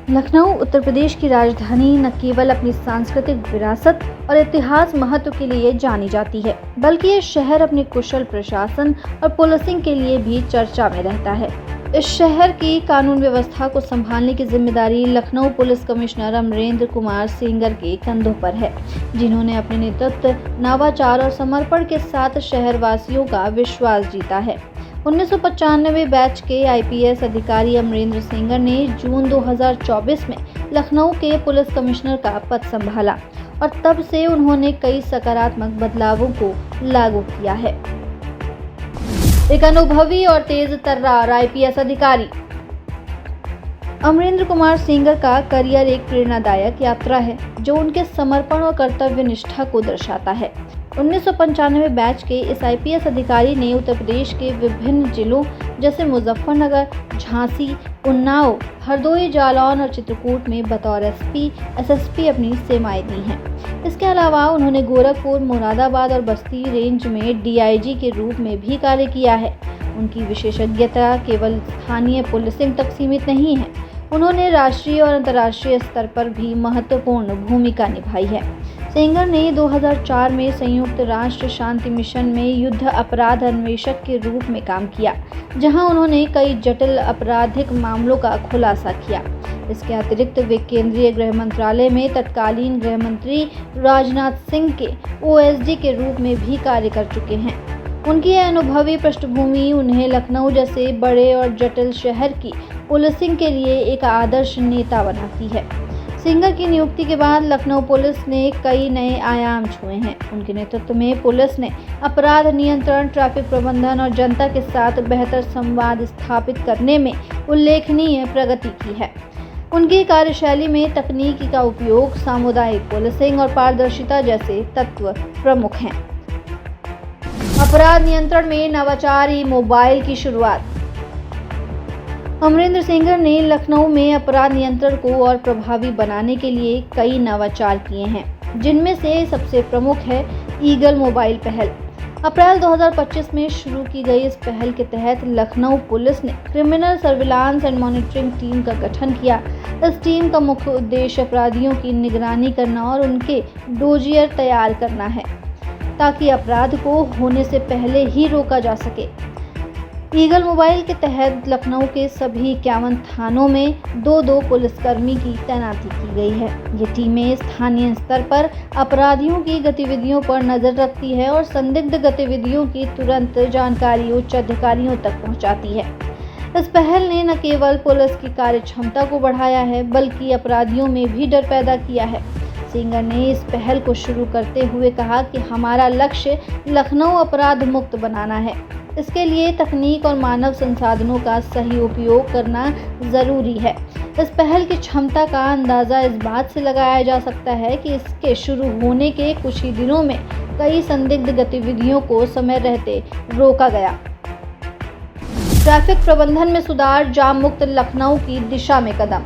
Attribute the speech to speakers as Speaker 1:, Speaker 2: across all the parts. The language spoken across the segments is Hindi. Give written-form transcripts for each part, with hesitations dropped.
Speaker 1: लखनऊ उत्तर प्रदेश की राजधानी न केवल अपनी सांस्कृतिक विरासत और इतिहास महत्व के लिए जानी जाती है, बल्कि ये शहर अपने कुशल प्रशासन और पुलिसिंग के लिए भी चर्चा में रहता है। इस शहर की कानून व्यवस्था को संभालने की जिम्मेदारी लखनऊ पुलिस कमिश्नर अमरेंद्र कुमार सेंगर के कंधों पर है, जिन्होंने अपने नेतृत्व, नवाचार और समर्पण के साथ शहरवासियों का विश्वास जीता है। 1995 बैच के आईपीएस अधिकारी अमरेंद्र सेंगर ने जून 2024 में लखनऊ के पुलिस कमिश्नर का पद संभाला और तब से उन्होंने कई सकारात्मक बदलावों को लागू किया है। एक अनुभवी और तेज तर्रार आईपीएस अधिकारी। अमरेंद्र कुमार सेंगर का करियर एक प्रेरणादायक यात्रा है, जो उनके समर्पण और कर्तव्य निष्ठा को दर्शाता है। 1995 बैच के इस आईपीएस अधिकारी ने उत्तर प्रदेश के विभिन्न जिलों जैसे मुजफ्फरनगर, झांसी, उन्नाव, हरदोई, जालौन और चित्रकूट में बतौर एसपी, एसएसपी अपनी सेवाएं दी हैं। इसके अलावा उन्होंने गोरखपुर, मुरादाबाद और बस्ती रेंज में डीआईजी के रूप में भी कार्य किया है। उनकी विशेषज्ञता केवल स्थानीय पुलिसिंग तक सीमित नहीं है, उन्होंने राष्ट्रीय और अंतर्राष्ट्रीय स्तर पर भी महत्वपूर्ण भूमिका निभाई है। सेंगर ने 2004 में संयुक्त राष्ट्र शांति मिशन में युद्ध अपराध अन्वेषक के रूप में काम किया, जहां उन्होंने कई जटिल आपराधिक मामलों का खुलासा किया। इसके अतिरिक्त वे केंद्रीय गृह मंत्रालय में तत्कालीन गृह मंत्री राजनाथ सिंह के ओएसडी के रूप में भी कार्य कर चुके हैं। उनकी यह अनुभवी पृष्ठभूमि उन्हें लखनऊ जैसे बड़े और जटिल शहर की पुलिसिंग के लिए एक आदर्श नेता बनाती है। सेंगर की नियुक्ति के बाद लखनऊ पुलिस ने कई नए आयाम छुए हैं। उनके नेतृत्व में पुलिस ने अपराध नियंत्रण, ट्रैफिक प्रबंधन और जनता के साथ बेहतर संवाद स्थापित करने में उल्लेखनीय प्रगति की है। उनकी कार्यशैली में तकनीकी का उपयोग, सामुदायिक पुलिसिंग और पारदर्शिता जैसे तत्व प्रमुख हैं। अपराध नियंत्रण में नवाचार, ई-मोबाइल की शुरुआत। अमरेंद्र सेंगर ने लखनऊ में अपराध नियंत्रण को और प्रभावी बनाने के लिए कई नवाचार किए हैं, जिनमें से सबसे प्रमुख है ईगल मोबाइल पहल। अप्रैल 2025 में शुरू की गई इस पहल के तहत लखनऊ पुलिस ने criminal surveillance and monitoring team का गठन किया। इस टीम का मुख्य उद्देश्य अपराधियों की निगरानी करना और उनके डोजियर तैयार करना है, ताकि अपराध को होने से पहले ही रोका जा सके। ईगल मोबाइल के तहत लखनऊ के सभी 51 थानों में 2-2 पुलिसकर्मी की तैनाती की गई है। ये टीमें स्थानीय स्तर पर अपराधियों की गतिविधियों पर नजर रखती है और संदिग्ध गतिविधियों की तुरंत जानकारी उच्च अधिकारियों तक पहुंचाती है। इस पहल ने न केवल पुलिस की कार्य क्षमता को बढ़ाया है, बल्कि अपराधियों में भी डर पैदा किया है। सेंगर ने इस पहल को शुरू करते हुए कहा कि हमारा लक्ष्य लखनऊ अपराध मुक्त बनाना है। इसके लिए तकनीक और मानव संसाधनों का सही उपयोग करना जरूरी है। इस पहल की क्षमता का अंदाजा इस बात से लगाया जा सकता है कि इसके शुरू होने के कुछ ही दिनों में कई संदिग्ध गतिविधियों को समय रहते रोका गया। ट्रैफिक प्रबंधन में सुधार, जाम मुक्त लखनऊ की दिशा में कदम।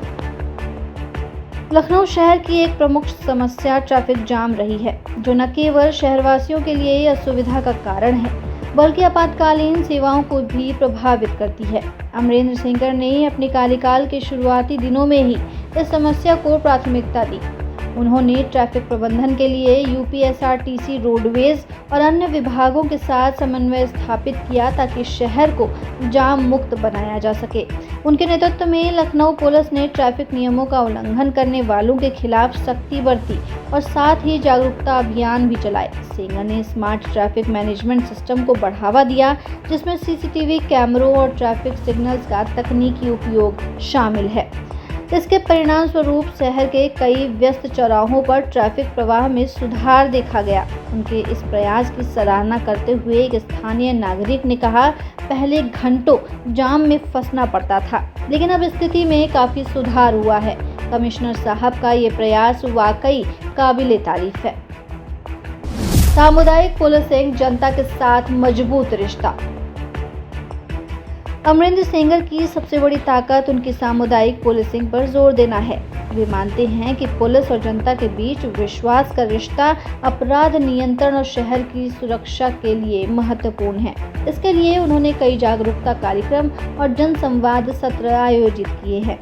Speaker 1: लखनऊ शहर की एक प्रमुख समस्या ट्रैफिक जाम रही है, जो न केवल शहरवासियों के लिए असुविधा का कारण है, बल्कि आपातकालीन सेवाओं को भी प्रभावित करती है। अमरेंद्र सेंगर ने अपने कार्यकाल के शुरुआती दिनों में ही इस समस्या को प्राथमिकता दी। उन्होंने ट्रैफिक प्रबंधन के लिए यूपीएसआरटीसी, रोडवेज और अन्य विभागों के साथ समन्वय स्थापित किया, ताकि शहर को जाम मुक्त बनाया जा सके। उनके नेतृत्व में लखनऊ पुलिस ने ट्रैफिक नियमों का उल्लंघन करने वालों के खिलाफ सख्ती बरती और साथ ही जागरूकता अभियान भी चलाए। सेंगर ने स्मार्ट ट्रैफिक मैनेजमेंट सिस्टम को बढ़ावा दिया, जिसमें सीसीटीवी कैमरों और ट्रैफिक सिग्नल्स का तकनीकी उपयोग शामिल है। इसके परिणाम स्वरूप शहर के कई व्यस्त चौराहों पर ट्रैफिक प्रवाह में सुधार देखा गया। उनके इस प्रयास की सराहना करते हुए एक स्थानीय नागरिक ने कहा, पहले घंटों जाम में फंसना पड़ता था, लेकिन अब स्थिति में काफी सुधार हुआ है। कमिश्नर साहब का ये प्रयास वाकई काबिले तारीफ है। सामुदायिक पुलिसिंग, जनता के साथ मजबूत रिश्ता। अमरेंद्र सेंगर की सबसे बड़ी ताकत उनकी सामुदायिक पुलिसिंग पर जोर देना है। वे मानते हैं कि पुलिस और जनता के बीच विश्वास का रिश्ता अपराध नियंत्रण और शहर की सुरक्षा के लिए महत्वपूर्ण है। इसके लिए उन्होंने कई जागरूकता कार्यक्रम और जन संवाद सत्र आयोजित किए हैं।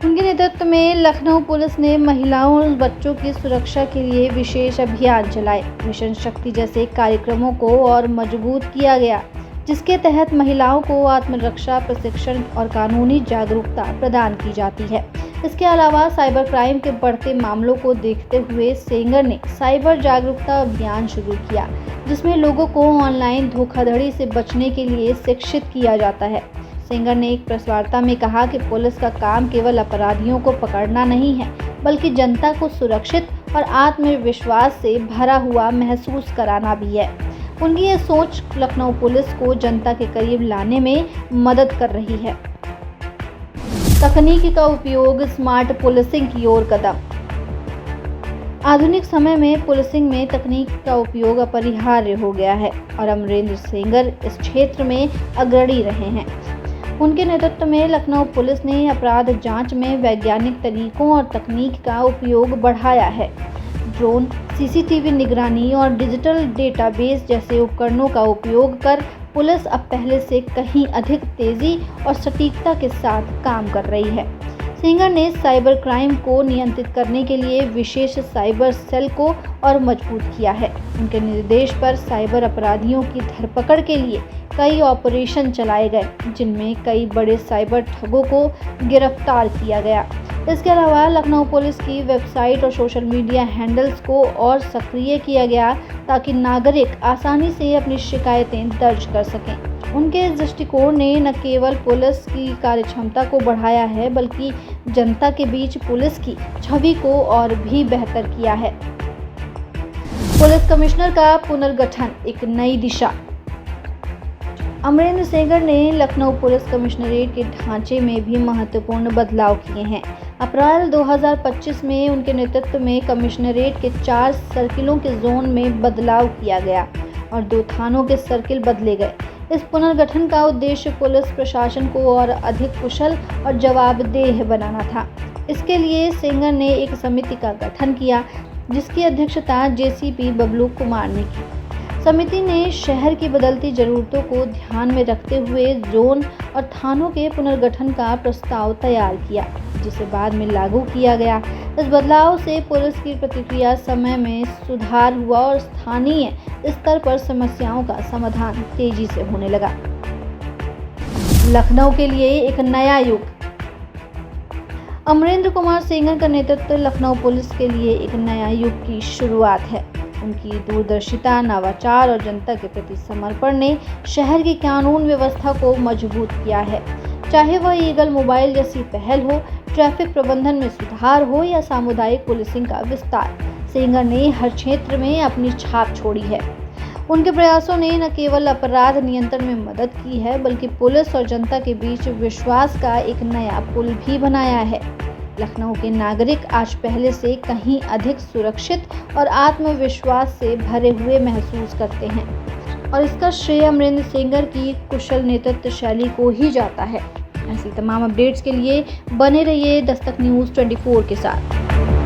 Speaker 1: उनके नेतृत्व में लखनऊ पुलिस ने महिलाओं और बच्चों की सुरक्षा के लिए विशेष अभियान चलाए। मिशन शक्ति जैसे कार्यक्रमों को और मजबूत किया गया, जिसके तहत महिलाओं को आत्मरक्षा प्रशिक्षण और कानूनी जागरूकता प्रदान की जाती है। इसके अलावा साइबर क्राइम के बढ़ते मामलों को देखते हुए सेंगर ने साइबर जागरूकता अभियान शुरू किया, जिसमें लोगों को ऑनलाइन धोखाधड़ी से बचने के लिए शिक्षित किया जाता है। सेंगर ने एक प्रेस वार्ता में कहा कि पुलिस का काम केवल अपराधियों को पकड़ना नहीं है, बल्कि जनता को सुरक्षित और आत्मविश्वास से भरा हुआ महसूस कराना भी है। उनकी ये सोच लखनऊ पुलिस को जनता के करीब लाने में मदद कर रही है। तकनीक का उपयोग, स्मार्ट पुलिसिंग की ओर कदम। आधुनिक समय में पुलिसिंग में तकनीक का उपयोग अपरिहार्य हो गया है और अमरेंद्र सेंगर इस क्षेत्र में अग्रणी रहे हैं। उनके नेतृत्व में लखनऊ पुलिस ने अपराध जांच में वैज्ञानिक तरीकों और तकनीक का उपयोग बढ़ाया है। ड्रोन, सीसीटीवी निगरानी और डिजिटल डेटाबेस जैसे उपकरणों का उपयोग कर पुलिस अब पहले से कहीं अधिक तेजी और सटीकता के साथ काम कर रही है। सेंगर ने साइबर क्राइम को नियंत्रित करने के लिए विशेष साइबर सेल को और मजबूत किया है। उनके निर्देश पर साइबर अपराधियों की धरपकड़ के लिए कई ऑपरेशन चलाए गए, जिनमें कई बड़े साइबर ठगों को गिरफ्तार किया गया। इसके अलावा लखनऊ पुलिस की वेबसाइट और सोशल मीडिया हैंडल्स को और सक्रिय किया गया, ताकि नागरिक आसानी से अपनी शिकायतें दर्ज कर सकें। उनके इस दृष्टिकोण ने न केवल पुलिस की कार्यक्षमता को बढ़ाया है, बल्कि जनता के बीच पुलिस की छवि को और भी बेहतर किया है। पुलिस कमिश्नर का पुनर्गठन, एक नई दिशा। अमरेंद्र सेंगर ने लखनऊ पुलिस कमिश्नरेट के ढांचे में भी महत्वपूर्ण बदलाव किए हैं। अप्रैल 2025 में उनके नेतृत्व में कमिश्नरेट के 4 सर्किलों के जोन में बदलाव किया गया और 2 थानों के सर्किल बदले गए। इस पुनर्गठन का उद्देश्य पुलिस प्रशासन को और अधिक कुशल और जवाबदेह बनाना था। इसके लिए सेंगर ने एक समिति का गठन किया, जिसकी अध्यक्षता जेसीपी बबलू कुमार ने की। समिति ने शहर की बदलती ज़रूरतों को ध्यान में रखते हुए जोन और थानों के पुनर्गठन का प्रस्ताव तैयार किया, जिसे बाद में लागू किया गया। इस बदलाव से पुलिस की प्रतिक्रिया समय में सुधार हुआ और स्थानीय स्तर पर समस्याओं का समाधान तेजी से होने लगा। लखनऊ के लिए एक नया युग। अमरेंद्र कुमार सेंगर का नेतृत्व लखनऊ पुलिस के लिए एक नया युग की शुरुआत है। उनकी दूरदर्शिता, नवाचार और जनता के प्रति समर्पण ने शहर की कानून व्यवस्था को मजबूत किया है। चाहे वह ईगल मोबाइल जैसी पहल हो, ट्रैफिक प्रबंधन में सुधार हो या सामुदायिक पुलिसिंग का विस्तार, सेंगर ने हर क्षेत्र में अपनी छाप छोड़ी है। उनके प्रयासों ने न केवल अपराध नियंत्रण में मदद की है, बल्कि पुलिस और जनता के बीच विश्वास का एक नया पुल भी बनाया है। लखनऊ के नागरिक आज पहले से कहीं अधिक सुरक्षित और आत्मविश्वास से भरे हुए महसूस करते हैं और इसका श्रेय अमरेंद्र सेंगर की कुशल नेतृत्व शैली को ही जाता है। ऐसी तमाम अपडेट्स के लिए बने रहिए दस्तक न्यूज़ 24 के साथ।